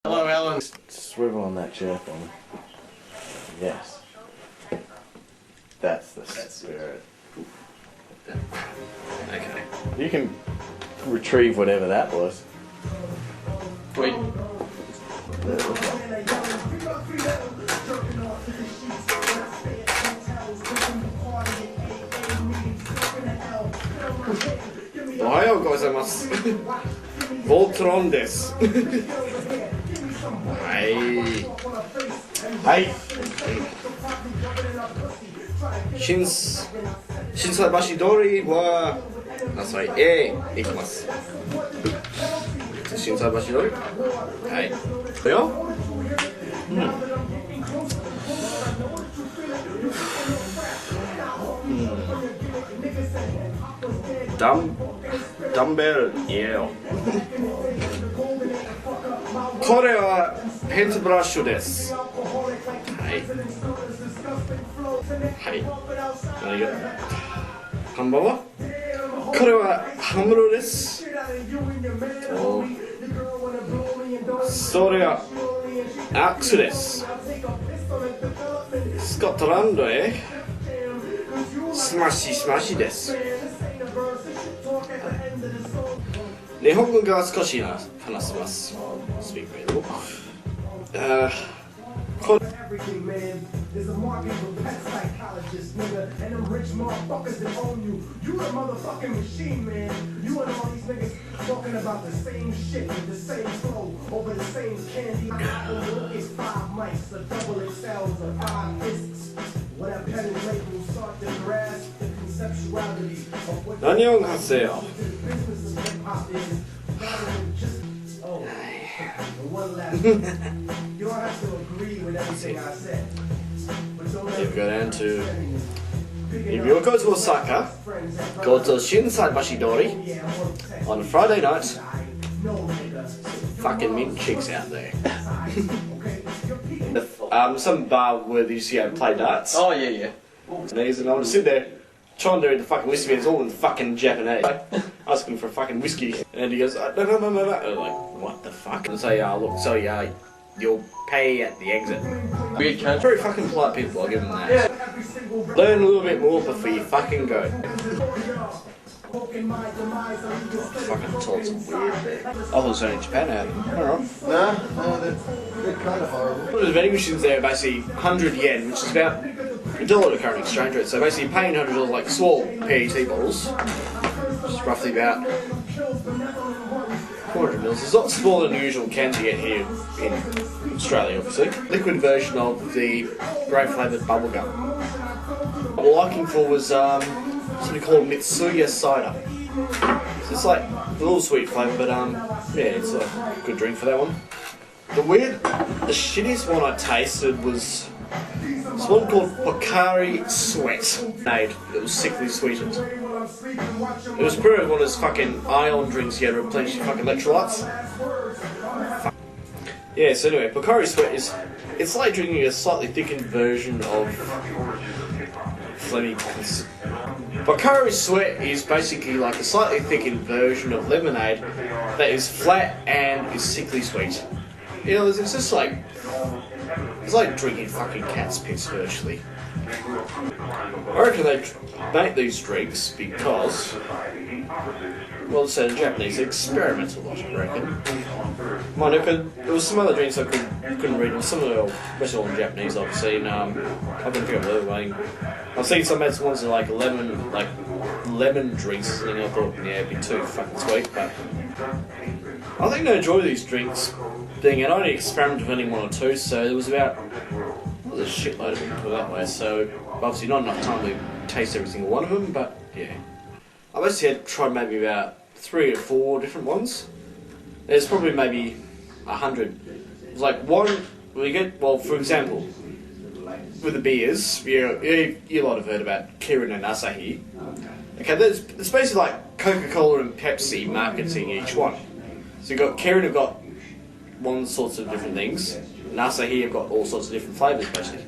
Hello, Alan. Swivel on that chair for me. Yes. That's the spirit. Okay. You can retrieve whatever that was. Wait. Ohayou gozaimasu. Voltron desu. Hai. Hey! Shinsaibashi Dori wa... sorry, ikimasu. Shinsaibashi Dori? Hai. Yo? Dumbbell, yeah. これはペントブラッシュです。はい。はい。何が？ハンバーは？これはハムロです。それはアックスです。スコットランドへスマッシュです。日本語が少し話せます。Speak available. Everything, man. There's a market for pet psychologists, nigga. And them rich motherfuckers that own you. You a motherfucking machine, man. You and all these niggas talking about the same shit with the same flow over the same candy. It's 5 mics, a double XLs, or 5 discs. What I penetrate will start to grasp the conceptuality of what the 안녕하세요. business of hip hop is. Rather than just, oh, one last thing. You don't have to agree with everything I said. But don't If you go down to, if if you go to Osaka, go to Shinsaibashi Dori on Friday night. Fucking mint chicks out there. Some bar where they used to play darts. Oh, yeah. And I was sitting there trying to read the fucking whiskey, it's all in fucking Japanese. Asking for fucking whiskey. And he goes, no. And I'm like, what the fuck? And I say, look, so you'll pay at the exit. Weird country. Very fucking polite people, I'll give them that. Learn a little bit more before you fucking go. Fucking told some weird thing. I thought it was only in Japan now. Alright. No, they're kind of horrible. The vending machines there are basically 100 yen, which is about $1 at current exchange rate. So basically paying $100 like small PET bottles, which is roughly about 400 mils. It's not smaller than the usual cans you get here in Australia, obviously. Liquid version of the grape flavoured bubblegum. What we're looking for was something called Mitsuya cider. So it's like a little sweet flavour, but yeah, it's a good drink for that one. The shittiest one I tasted was this one called Pocari Sweat. It was sickly sweetened. It was pretty much one of those fucking ion drinks you had to replenish your fucking electrolytes. Yeah, so anyway, Pocari Sweat it's like drinking a slightly thickened version of Fleming. Pocari Sweat is basically like a slightly thickened version of lemonade that is flat and is sickly sweet. You know, it's just like, it's like drinking fucking cat's piss virtually. I reckon they make these drinks because, well, it's a Japanese experimental lot, I reckon. There was some other drinks I couldn't read, some of them were mostly all in Japanese I've seen. I couldn't pick up the other. I've seen some ones that are like lemon drinks, and I thought, yeah, it'd be too fucking sweet, but I think they enjoy these drinks thing, and I only experimented with only 1 or 2, so there was about a shitload of them, put it that way, so obviously not enough time to taste every single one of them, but yeah. I basically had tried maybe about 3 or 4 different ones. There's probably maybe 100. It's like one, for example, with the beers, you lot have heard about Kirin and Asahi. Okay, there's basically like Coca-Cola and Pepsi marketing each one. So you've got Kirin have got one sorts of different things, and Asahi have got all sorts of different flavours basically.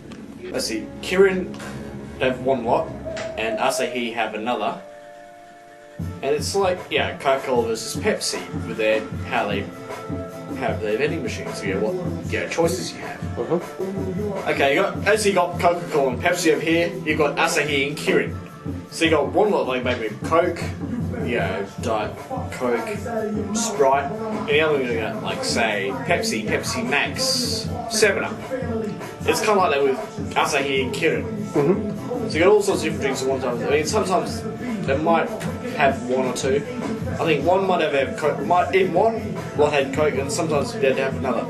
Let's see, Kirin have one lot, and Asahi have another. And it's like, yeah, Coca-Cola versus Pepsi with how they have the vending machines. You know what choices you have. Okay, you got Coca-Cola and Pepsi over here. You've got Asahi and Kirin. So you got one lot like maybe Coke, Diet Coke, Sprite, and the other one you got like say Pepsi, Pepsi Max, 7-Up. It's kind of like that with Asahi and Kirin. So you got all sorts of different drinks at one time. I mean, sometimes they might have one or two. I think one might have Coke, in one lot had Coke, and sometimes they'd have another.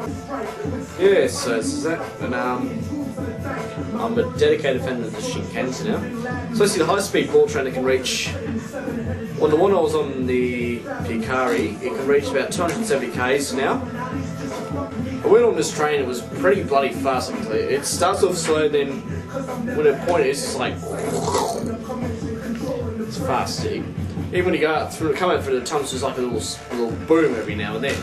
Yeah, so this is that, and I'm a dedicated fan of the Shinkansen now. So I see the high-speed ball train that can reach. Well, the one I was on the Hikari, it can reach about 270 k's now. I went on this train, it was pretty bloody fast. It starts off slow, then when it point is, it's like it's fast. Even when you come out through the tunnels, there's like a little boom every now and then.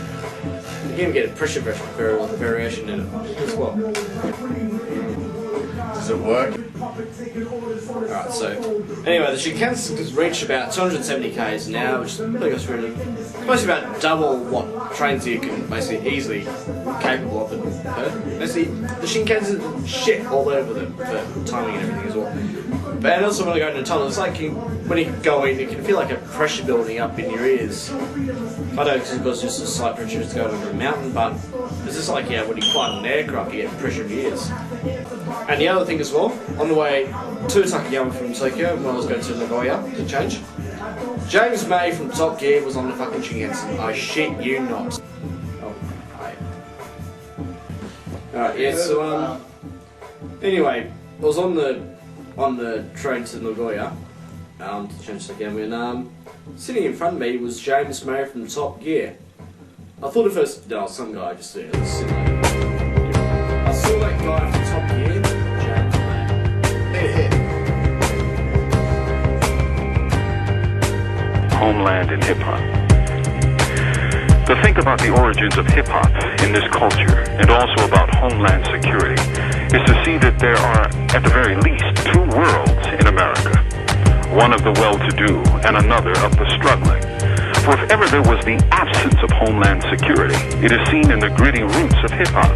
You can even get a pressure variation in it as well. Does it work? Alright, so anyway, the Shinkansen has reached about 270 k's now, which is really basically about double what trains you can basically easily capable of. Basically, the Shinkansen shit all over them for timing and everything as well. And also when I go into the tunnel, it's like when you go in, you can feel like a pressure building up in your ears. I don't know if it's just a slight pressure to go over a mountain, but it's just like when you fly an aircraft, you get pressure in your ears. And the other thing as well, on the way to Takayama from Tokyo, when I was going to Nagoya to change, James May from Top Gear was on the fucking Shinkansen. I shit you not. Oh, hi. Alright, yeah, so, anyway, I was on the train to Nagoya, to change to Takayama, and, sitting in front of me was James May from Top Gear. I thought at first, no, some guy just sitting there. I saw that guy from Top Gear, James May. Homeland and hip-hop. To think about the origins of hip-hop in this culture, and also about homeland security, is to see that there are, at the very least, two worlds in America. One of the well-to-do, and another of the struggling. For if ever there was the absence of homeland security, it is seen in the gritty roots of hip-hop.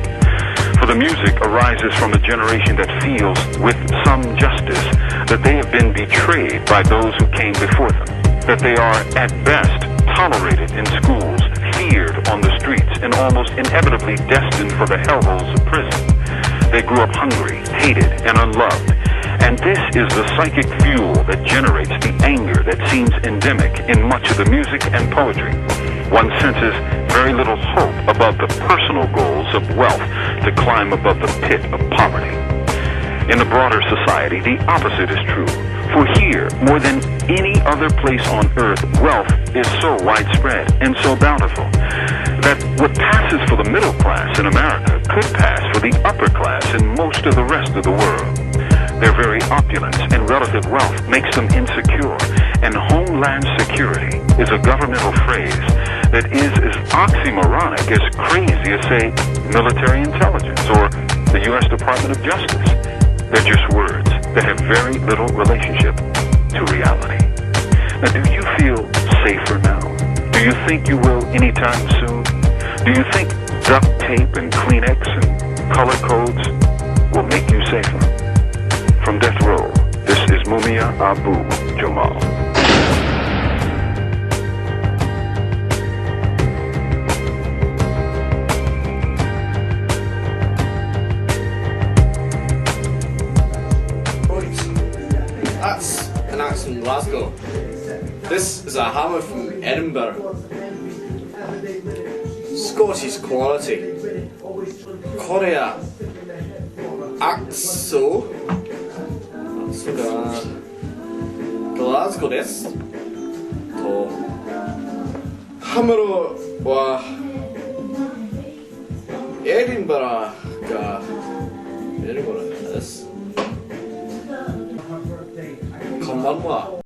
For the music arises from a generation that feels, with some justice, that they have been betrayed by those who came before them. That they are, at best, tolerated in schools, feared on the streets, and almost inevitably destined for the hellholes of prison. They grew up hungry, hated, and unloved. And this is the psychic fuel that generates the anger that seems endemic in much of the music and poetry. One senses very little hope above the personal goals of wealth to climb above the pit of poverty. In the broader society, the opposite is true. For here, more than any other place on earth, wealth is so widespread and so bountiful that what passes for the middle class in America could pass for the upper class in most of the rest of the world. Their very opulence and relative wealth makes them insecure, and homeland security is a governmental phrase that is as oxymoronic as crazy as, say, military intelligence or the U.S. Department of Justice. They're just words that have very little relationship to reality. Now, do you feel safer now? Do you think you will anytime soon? Do you think duct tape and Kleenex and color codes will make you safer? From Death Row, this is Mumia Abu Jamal. That's an axe from Glasgow. This is a hammer from Edinburgh. Scottish quality. Korea. Axo. Glasgow です。とハムロはエディンバラです。こんばんは。